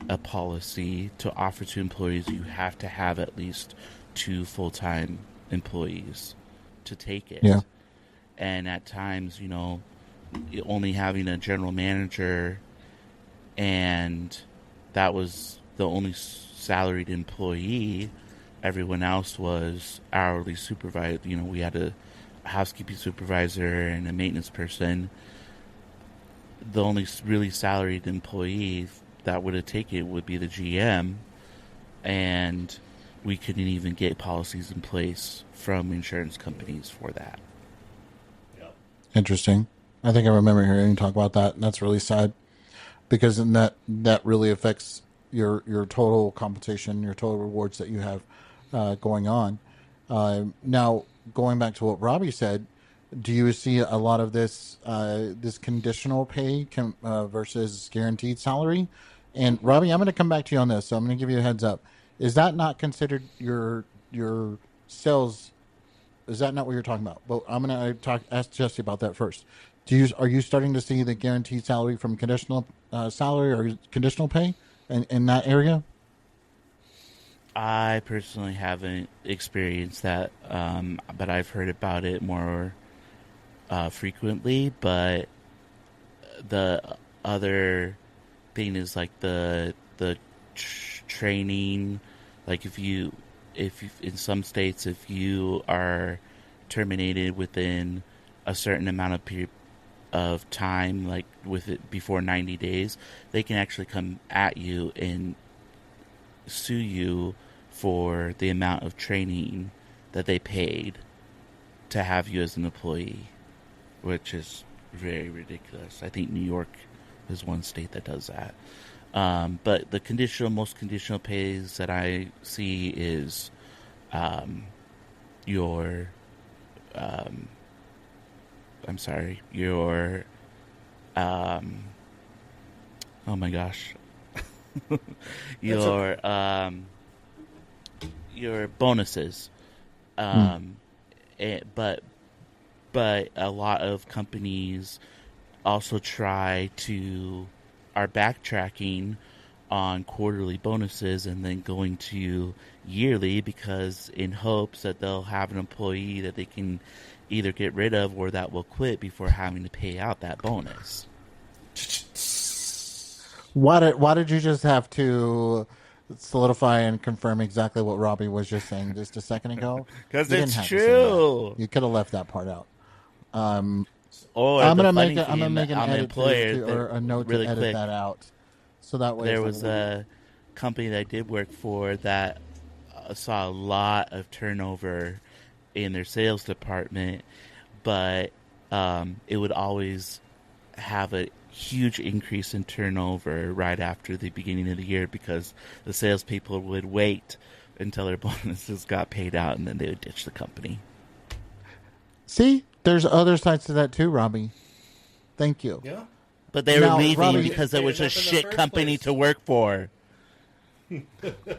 a policy to offer to employees, you have to have at least 2 full-time employees to take it. Yeah. And at times, only having a general manager and that was the only salaried employee. Everyone else was hourly supervised. We had a housekeeping supervisor and a maintenance person. The only really salaried employee that would have taken it would be the GM, and we couldn't even get policies in place from insurance companies for that. Yeah. Interesting. I think I remember hearing you talk about that, and that's really sad because then that really affects your total compensation, your total rewards that you have going on. Now, going back to what Robbie said, do you see a lot of this this conditional pay versus guaranteed salary? And Robbie, I'm going to come back to you on this, so I'm going to give you a heads up. Is that not considered your sales? Is that not what you're talking about? But I'm going to ask Jesse about that first. Are you starting to see the guaranteed salary from conditional salary or conditional pay in that area? I personally haven't experienced that, but I've heard about it more frequently. But the other thing is like the training. Like if you in some states, if you are terminated within a certain amount of time, like with it before 90 days, they can actually come at you and sue you for the amount of training that they paid to have you as an employee, which is very ridiculous. I think New York is one state that does that. But the most conditional pays that I see is your I'm sorry, your oh my gosh, your bonuses. But a lot of companies also are backtracking on quarterly bonuses and then going to yearly, because in hopes that they'll have an employee that they can either get rid of or that will quit before having to pay out that bonus. Why did you just have to solidify and confirm exactly what Robbie was just saying just a second ago? Because You didn't it's have to say that. true. You could have left that part out. Or I'm the gonna funny make I'm gonna thing make an on the edit to employer this, or a note really to edit quick, that out, so that way there it's was like, a company that I did work for that saw a lot of turnover in their sales department, but it would always have a huge increase in turnover right after the beginning of the year, because the salespeople would wait until their bonuses got paid out and then they would ditch the company. See, there's other sides to that too, Robbie. Thank you. Yeah. But they Now, were leaving Robbie- because it was a Ended up in the shit first company place. to work for.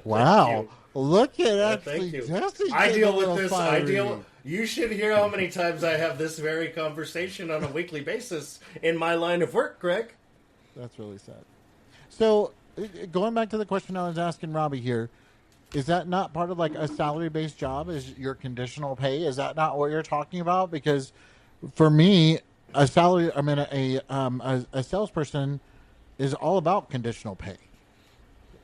Wow. Look at Yeah, actually thank you. Jesse. I getting deal a with little this. fiery. You should hear how many times I have this very conversation on a weekly basis in my line of work, Greg. That's really sad. So, going back to the question I was asking Robbie here, is that not part of like a salary-based job? Is your conditional pay? Is that not what you're talking about? Because for me, a salesperson is all about conditional pay.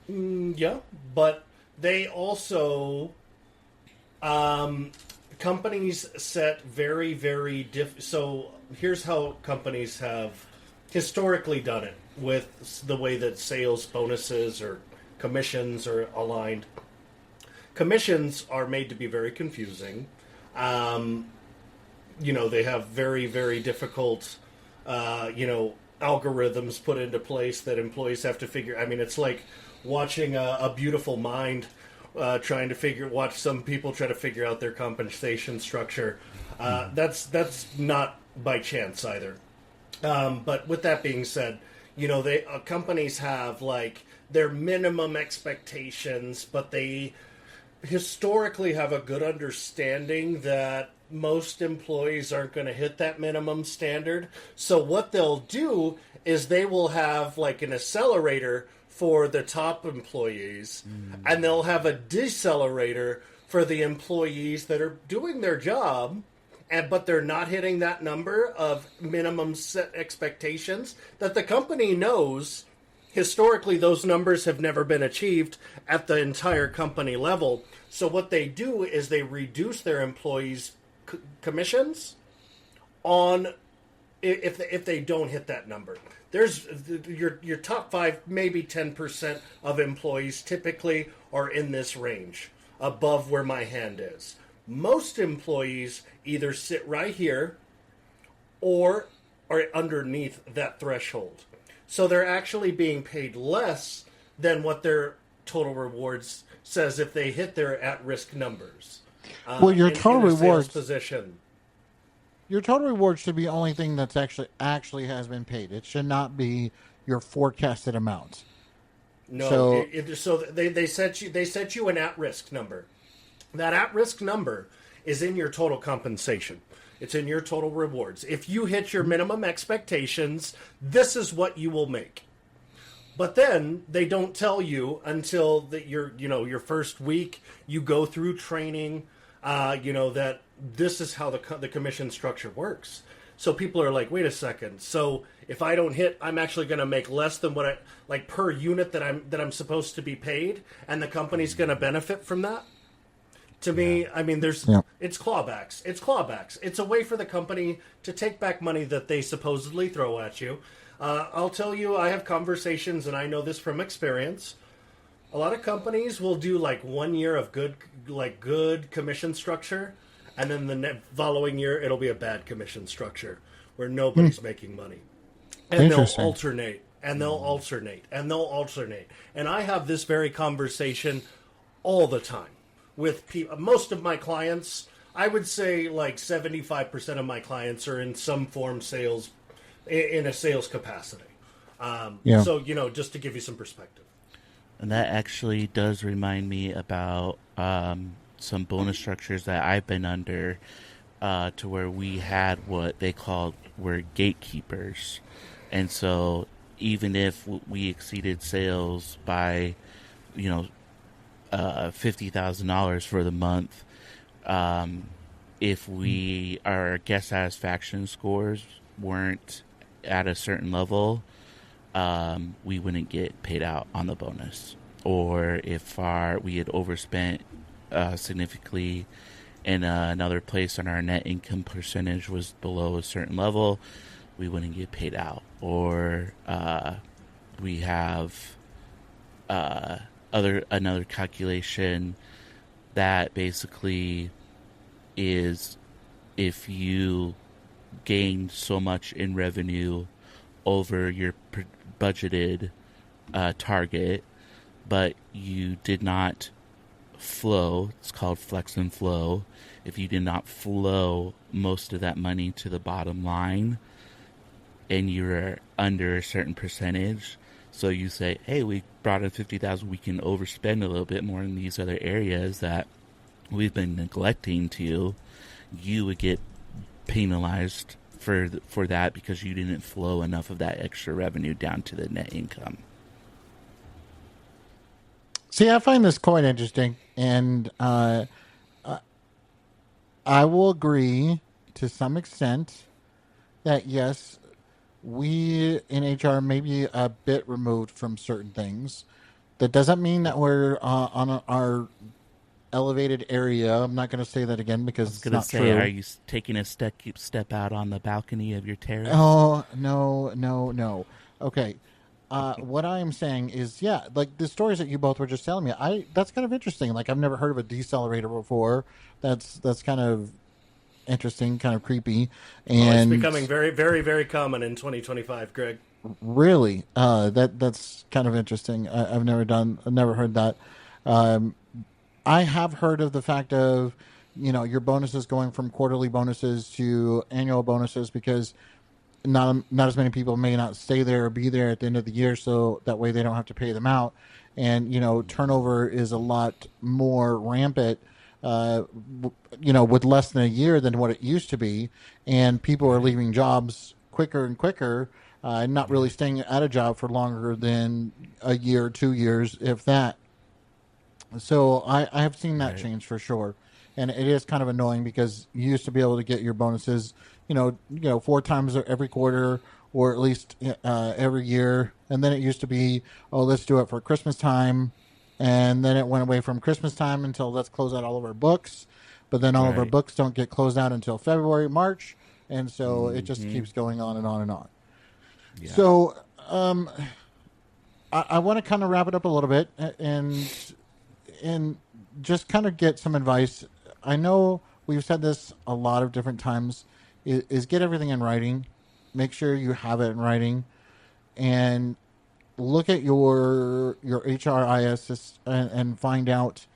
Yeah, but they also companies set very, very So here's how companies have historically done it with the way that sales bonuses or commissions are aligned. Commissions are made to be very confusing. They have very, very difficult, algorithms put into place that employees have to figure. I mean, it's like watching a beautiful mind trying to watch some people try to figure out their compensation structure. That's not by chance either. But with that being said, companies have like their minimum expectations, but they historically have a good understanding that most employees aren't going to hit that minimum standard. So what they'll do is they will have like an accelerator for the top employees, and they'll have a decelerator for the employees that are doing their job, but they're not hitting that number of minimum set expectations that the company knows. Historically, those numbers have never been achieved at the entire company level. So what they do is they reduce their employees' commissions on if they don't hit that number. There's your top 5, maybe 10% of employees typically are in this range, above where my hand is. Most employees either sit right here or are underneath that threshold. So they're actually being paid less than what their total rewards says if they hit their at-risk numbers. Well, your total in a sales rewards position. Your total reward should be the only thing that's actually has been paid. It should not be your forecasted amount. No, so they set you an at-risk number. That at-risk number is in your total compensation. It's in your total rewards. If you hit your minimum expectations, this is what you will make. But then they don't tell you until your first week. You go through training. That this is how the commission structure works. So people are like, wait a second. So if I don't hit, I'm actually going to make less than what I like per unit that I'm supposed to be paid, and the company's going to benefit from that. To me, I mean, it's clawbacks. It's clawbacks. It's a way for the company to take back money that they supposedly throw at you. I'll tell you, I have conversations, and I know this from experience. A lot of companies will do like 1 year of good commission structure, and then the following year it'll be a bad commission structure where nobody's making money. And they'll alternate, and they'll alternate, and they'll alternate. And I have this very conversation all the time with most of my clients. I would say like 75% of my clients are in some form sales, in a sales capacity. So, just to give you some perspective. And that actually does remind me about some bonus structures that I've been under, to where we had what they called were gatekeepers. And so even if we exceeded sales by, $50,000 for the month, if our guest satisfaction scores weren't at a certain level, we wouldn't get paid out on the bonus. Or if we had overspent significantly in another place and our net income percentage was below a certain level, we wouldn't get paid out. Or we have another calculation that basically is if you gain so much in revenue over your budgeted target, but you did not flow, it's called flex and flow, if you did not flow most of that money to the bottom line and you're under a certain percentage, so you say, hey, we brought in 50,000, we can overspend a little bit more in these other areas that we've been neglecting to, you would get penalized for that because you didn't flow enough of that extra revenue down to the net income. See, I find this quite interesting, and I will agree to some extent that yes, we in HR may be a bit removed from certain things. That doesn't mean that we're on our elevated area. I'm not going to say that again because it's not true. Are you taking a step out on the balcony of your terrace? Oh, no. Okay. What I am saying is, yeah, like the stories that you both were just telling me, that's kind of interesting. Like I've never heard of a decelerator before. That's kind of interesting, kind of creepy. And it's becoming very, very, very common in 2025, Greg. Really? That's kind of interesting. I've never heard that. I have heard of the fact of, your bonuses going from quarterly bonuses to annual bonuses because not as many people may not stay there or be there at the end of the year, so that way they don't have to pay them out. And, turnover is a lot more rampant, with less than a year than what it used to be. And people are leaving jobs quicker and quicker, not really staying at a job for longer than a year, 2 years, if that. So I have seen that change for sure. And it is kind of annoying because you used to be able to get your bonuses, 4 times every quarter or at least every year. And then it used to be, let's do it for Christmas time. And then it went away from Christmas time until let's close out all of our books. But then all of our books don't get closed out until February, March. And so it just keeps going on and on and on. Yeah. So I want to kind of wrap it up a little bit and just kind of get some advice. I know we've said this a lot of different times, is get everything in writing. Make sure you have it in writing. And look at your HRIS and find out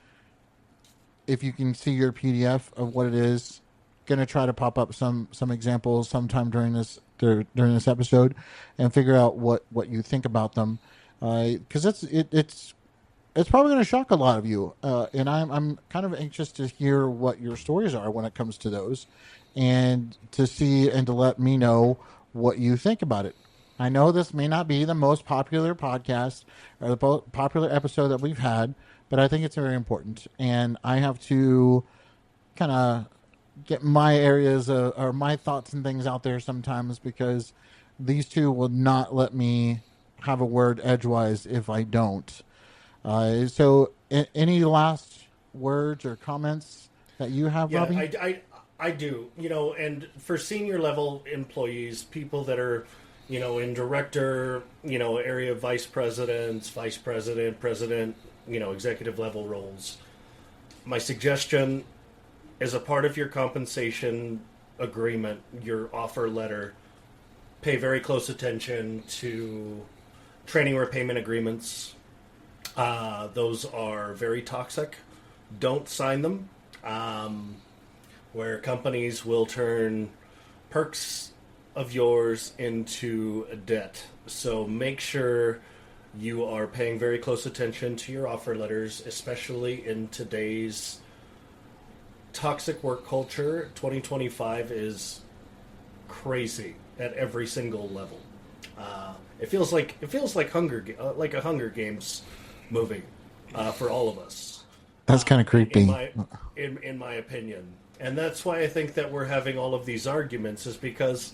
if you can see your PDF of what it is. Going to try to pop up some examples sometime during this episode and figure out what you think about them. Because it's probably going to shock a lot of you, and I'm kind of anxious to hear what your stories are when it comes to those, and to see and to let me know what you think about it. I know this may not be the most popular podcast or the popular episode that we've had, but I think it's very important, and I have to kind of get my areas or my thoughts and things out there sometimes because these two will not let me have a word edgewise if I don't. So any last words or comments that you have, Robbie? I do. And for senior level employees, people that are, in director, area vice president, president, executive level roles, my suggestion as a part of your compensation agreement, your offer letter, pay very close attention to training repayment agreements. Those are very toxic don't sign them. Where companies will turn perks of yours into debt. So make sure you are paying very close attention to your offer letters, especially in today's toxic work culture. 2025 is crazy at every single level. It feels like a Hunger Games movie for all of us. That's kind of creepy. In my opinion, and that's why I think that we're having all of these arguments, is because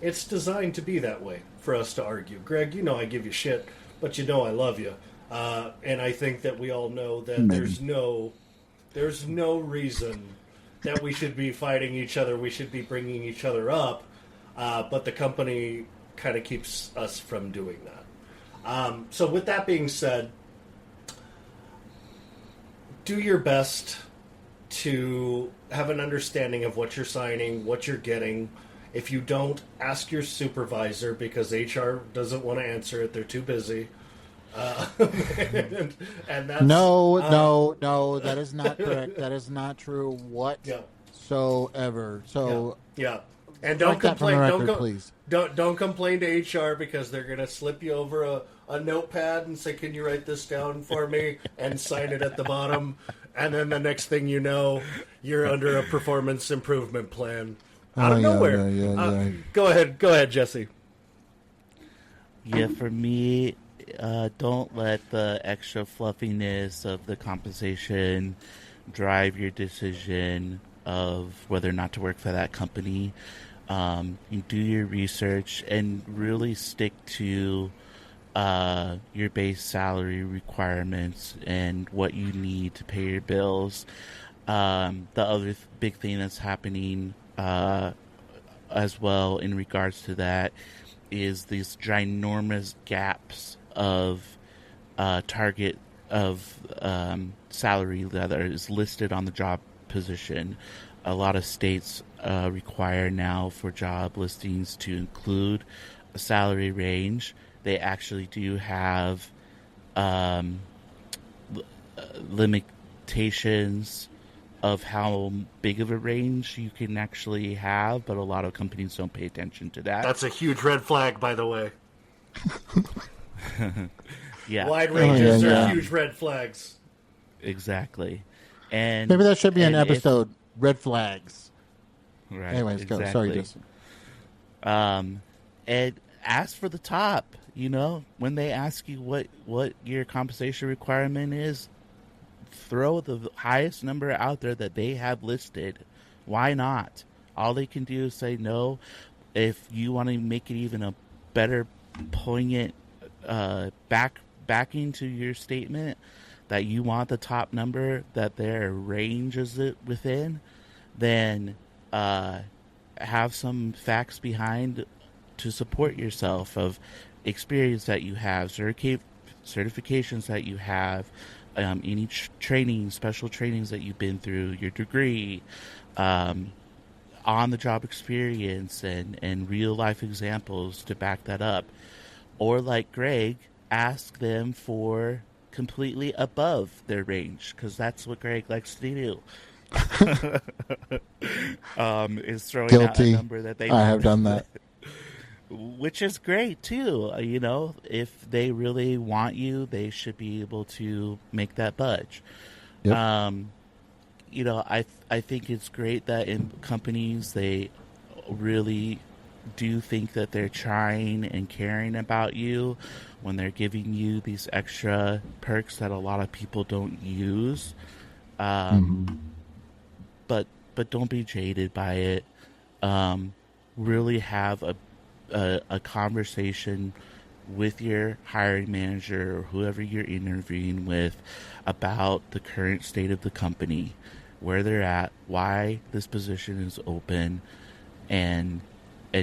it's designed to be that way for us to argue. Greg, you know I give you shit, but you know I love you, and I think that we all know that there's no reason that we should be fighting each other. We should be bringing each other up, but the company kind of keeps us from doing that. So with that being said, do your best to have an understanding of what you're signing, what you're getting. If you don't, ask your supervisor, because HR doesn't want to answer it. They're too busy. And that's, no, that is not correct. That is not true whatsoever. So yeah. And don't complain. Please. Don't complain to HR, because they're gonna slip you over a notepad and say, "Can you write this down for me?" and sign it at the bottom. And then the next thing you know, you're under a performance improvement plan out of nowhere. Yeah. Go ahead, Jesse. Yeah, for me, don't let the extra fluffiness of the compensation drive your decision of whether or not to work for that company. You do your research and really stick to your base salary requirements and what you need to pay your bills. The other big thing that's happening as well in regards to that is these ginormous gaps of target of salary that is listed on the job position. A lot of states require now for job listings to include a salary range. They actually do have limitations of how big of a range you can actually have, but a lot of companies don't pay attention to that. That's a huge red flag, by the way. Yeah. Wide ranges are huge red flags. Exactly. And maybe that should be an episode, red flags. Right. Anyways, exactly. Go. Sorry, Jason. And ask for the top. You know, when they ask you what your compensation requirement is, throw the highest number out there that they have listed. Why not? All they can do is say no. If you want to make it even a better poignant backing to your statement that you want the top number that their range is within, then have some facts behind to support yourself of experience that you have, certifications that you have, any training, special trainings that you've been through, your degree, on-the-job experience, and real-life examples to back that up. Or like Greg, ask them for completely above their range, because that's what Greg likes to do. Is throwing out a number that they... I have done that. Which is great too. You know, if they really want you, they should be able to make that budge. Yep. You know, I think it's great that in companies they really do think that they're trying and caring about you when they're giving you these extra perks that a lot of people don't use. But don't be jaded by it. Really have a conversation with your hiring manager or whoever you're interviewing with about the current state of the company, where they're at, why this position is open, and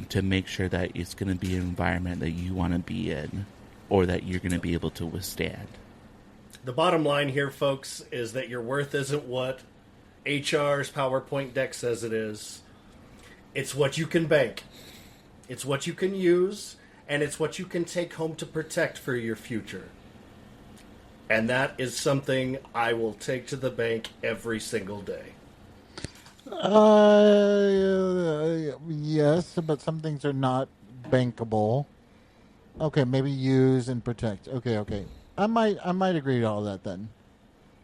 to make sure that it's going to be an environment that you want to be in or that you're going to be able to withstand. The bottom line here, folks, is that your worth isn't what HR's PowerPoint deck says it is. It's what you can bank. It's what you can use, and it's what you can take home to protect for your future. And that is something I will take to the bank every single day. Yes, but some things are not bankable. Okay, maybe use and protect. Okay. I might agree to all that then.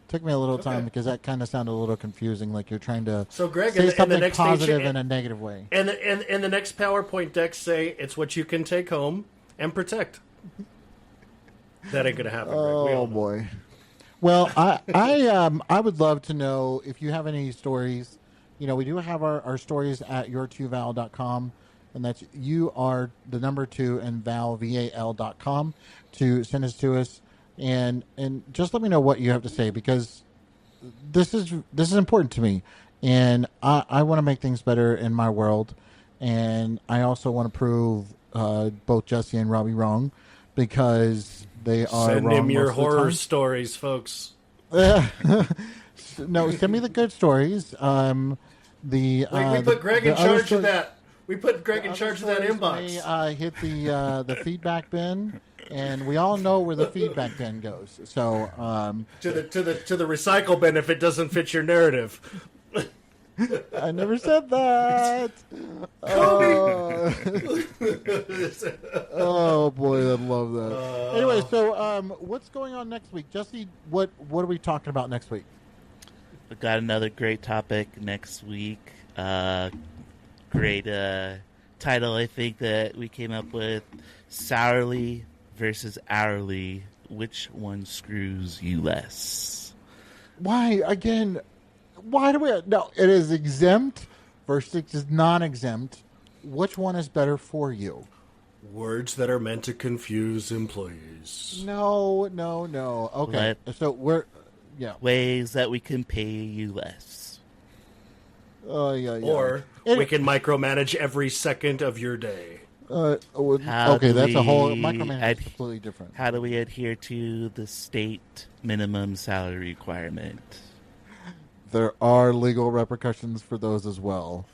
Took me a little time because that kind of sounded a little confusing, like you're trying to So, Greg, say in the something next positive stage, in a negative way. and the next PowerPoint deck say it's what you can take home and protect. That ain't gonna happen. Greg. We Oh all know. boy. Well, I would love to know if you have any stories. You know, we do have our stories at your2val.com, and that's you are the number 2 and val.com to send us to us, and just let me know what you have to say, because this is important to me, and I want to make things better in my world, and I also want to prove both Jesse and Robbie wrong, because they are Send wrong him your most of the horror time. stories, folks. No, send me the good stories. We put Greg in charge of that. We put Greg in charge of that inbox. Hit the feedback bin, and we all know where the feedback bin goes. So To the recycle bin if it doesn't fit your narrative. I never said that. Oh, oh boy, I love that. Anyway, so what's going on next week, Jesse? What are we talking about next week? We got another great topic next week. Great title, I think, that we came up with: sourly versus hourly. Which one screws you less? Why again? Why do we? No, it is exempt versus it is non-exempt. Which one is better for you? Words that are meant to confuse employees. No. Okay, so we're Ways that we can pay you less. Oh yeah. Or we can micromanage every second of your day. Okay, that's a whole micromanagement is completely different. How do we adhere to the state minimum salary requirement? There are legal repercussions for those as well.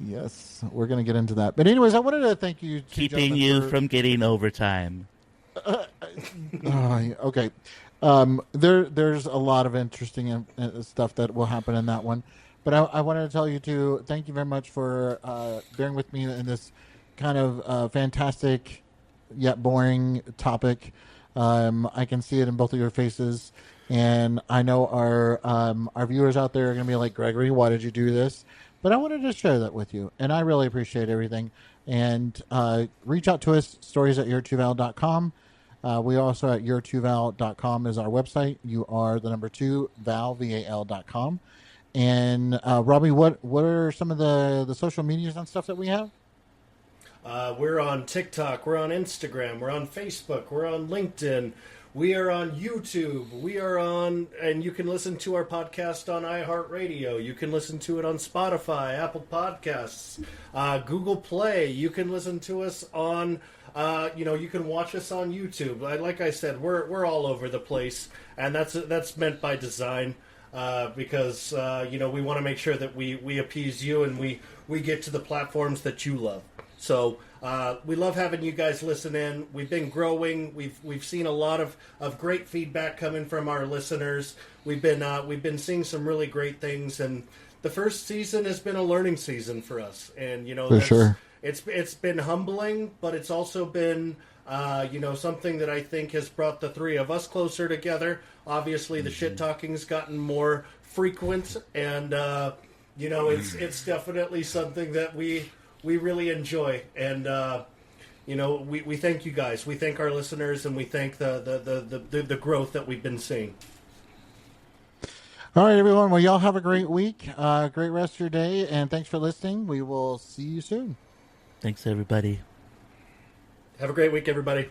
Yes, we're going to get into that. But anyways, I wanted to thank you. Keeping you from getting overtime. Okay. There's a lot of interesting stuff that will happen in that one. But I wanted to tell you, too, thank you very much for bearing with me in this kind of fantastic yet boring topic. I can see it in both of your faces. And I know our viewers out there are going to be like, Gregory, why did you do this? But I wanted to share that with you. And I really appreciate everything. And reach out to us, stories@your2val.com. We also at your2val.com is our website. You are the number 2, val, VAL.com. And Robbie, what are some of the social medias and stuff that we have? We're on TikTok, we're on Instagram, we're on Facebook, we're on LinkedIn, we are on YouTube, we are on, and you can listen to our podcast on iHeartRadio, you can listen to it on Spotify, Apple Podcasts, Google Play, you can listen to us on, you can watch us on YouTube. Like I said, we're all over the place, and that's meant by design. Because we want to make sure that we appease you and we get to the platforms that you love. So we love having you guys listen in. We've been growing. We've seen a lot of great feedback coming from our listeners. We've been seeing some really great things, and the first season has been a learning season for us. And for sure, it's been humbling, but it's also been something that I think has brought the three of us closer together. Obviously, the shit talking's gotten more frequent, and it's definitely something that we really enjoy. And we thank you guys. We thank our listeners, and we thank the growth that we've been seeing. All right, everyone. Well, y'all have a great week, great rest of your day, and thanks for listening. We will see you soon. Thanks, everybody. Have a great week, everybody.